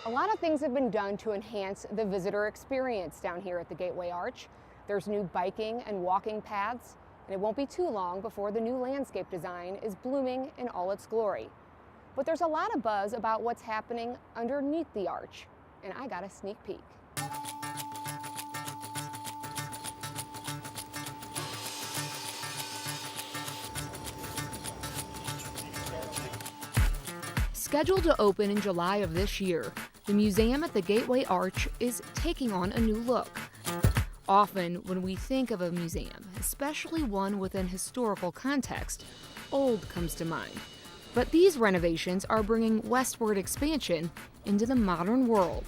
A lot of things have been done to enhance the visitor experience down here at the Gateway Arch. There's new biking and walking paths, and it won't be too long before the new landscape design is blooming in all its glory. But there's a lot of buzz about what's happening underneath the arch, and I got a sneak peek. Scheduled to open in July of this year, the museum at the Gateway Arch is taking on a new look. Often, when we think of a museum, especially one with an historical context, old comes to mind. But these renovations are bringing westward expansion into the modern world.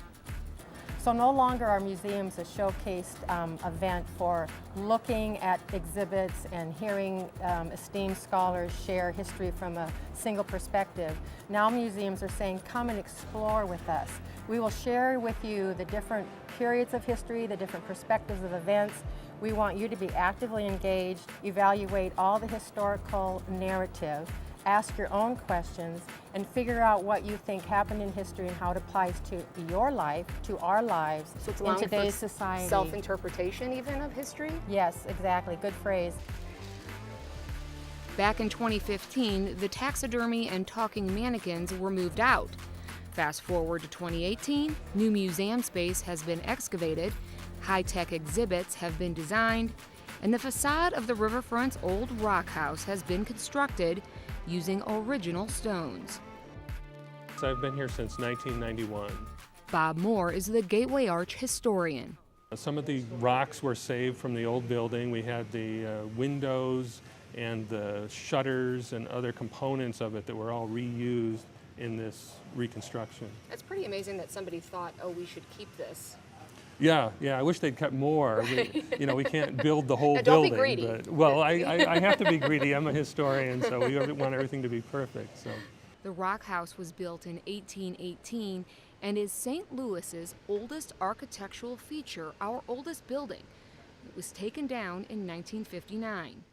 So no longer are museums a showcased event for looking at exhibits and hearing esteemed scholars share history from a single perspective. Now museums are saying, come and explore with us. We will share with you the different periods of history, the different perspectives of events. We want you to be actively engaged, evaluate all the historical narrative, ask your own questions, and figure out what you think happened in history and how it applies to your life, to our lives, So it's in allowing today's for society. self-interpretation even of history? Yes, exactly. Good phrase. Back in 2015, the taxidermy and talking mannequins were moved out. Fast forward to 2018, new museum space has been excavated, high-tech exhibits have been designed, and the facade of the riverfront's old rock house has been constructed using original stones. So I've been here since 1991. Bob Moore is the Gateway Arch historian. Some of the rocks were saved from the old building. We had the windows and the shutters and other components of it that were all reused in this reconstruction. It's pretty amazing that somebody thought, oh, we should keep this. Yeah, I wish they'd kept more. Right. We can't build the whole Now, don't be building. greedy. But, well, I have to be greedy. I'm a historian, so we want everything to be perfect. So. The rock house was built in 1818 and is St. Louis's oldest architectural feature, our oldest building. It was taken down in 1959.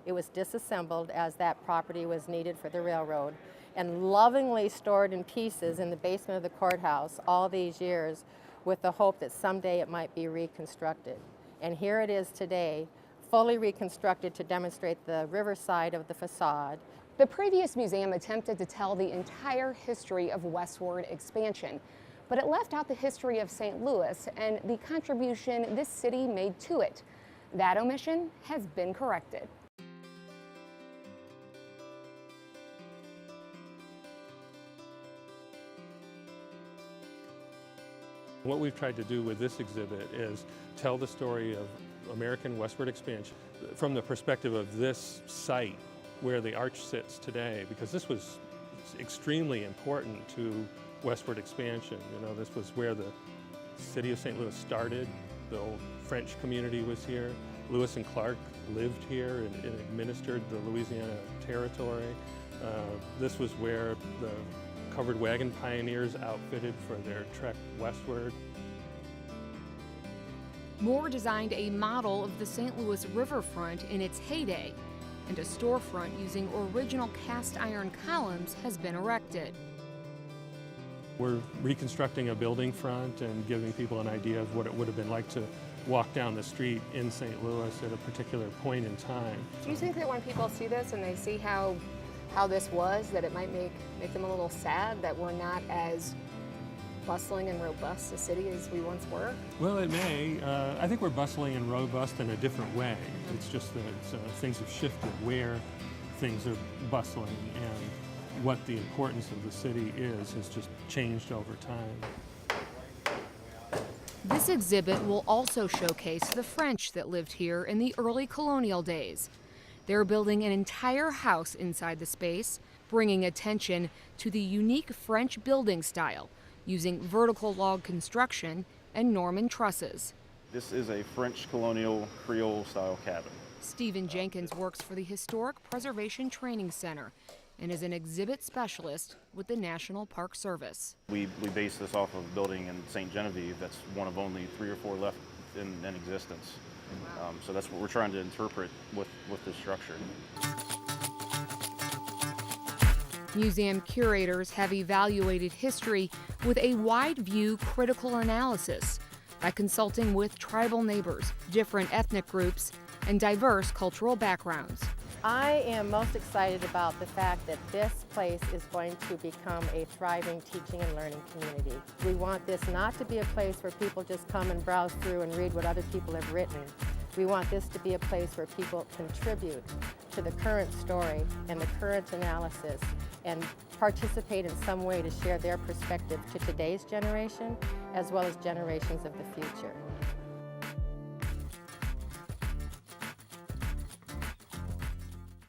It was disassembled as that property was needed for the railroad and lovingly stored in pieces in the basement of the courthouse all these years, with the hope that someday it might be reconstructed. And here it is today, fully reconstructed to demonstrate the riverside of the facade. The previous museum attempted to tell the entire history of westward expansion, but it left out the history of St. Louis and the contribution this city made to it. That omission has been corrected. What we've tried to do with this exhibit is tell the story of American westward expansion from the perspective of this site where the arch sits today, because this was extremely important to westward expansion. This was where the city of St. Louis started. The old French community was here. Lewis and Clark lived here and administered the Louisiana Territory. This was where the covered wagon pioneers outfitted for their trek westward. Moore designed a model of the St. Louis riverfront in its heyday, and a storefront using original cast iron columns has been erected. We're reconstructing a building front and giving people an idea of what it would have been like to walk down the street in St. Louis at a particular point in time. Do you think that when people see this and they see how this was, that it might make them a little sad that we're not as bustling and robust a city as we once were? Well, it may. I think we're bustling and robust in a different way. It's just that things have shifted where things are bustling, and what the importance of the city has just changed over time. This exhibit will also showcase the French that lived here in the early colonial days. They're building an entire house inside the space, bringing attention to the unique French building style, using vertical log construction and Norman trusses. This is a French colonial Creole style cabin. Stephen Jenkins works for the Historic Preservation Training Center and is an exhibit specialist with the National Park Service. We base this off of a building in St. Genevieve that's one of only 3 or 4 left in existence. So that's what we're trying to interpret with this structure. Museum curators have evaluated history with a wide-view critical analysis by consulting with tribal neighbors, different ethnic groups, and diverse cultural backgrounds. I am most excited about the fact that this place is going to become a thriving teaching and learning community. We want this not to be a place where people just come and browse through and read what other people have written. We want this to be a place where people contribute to the current story and the current analysis and participate in some way to share their perspective to today's generation as well as generations of the future.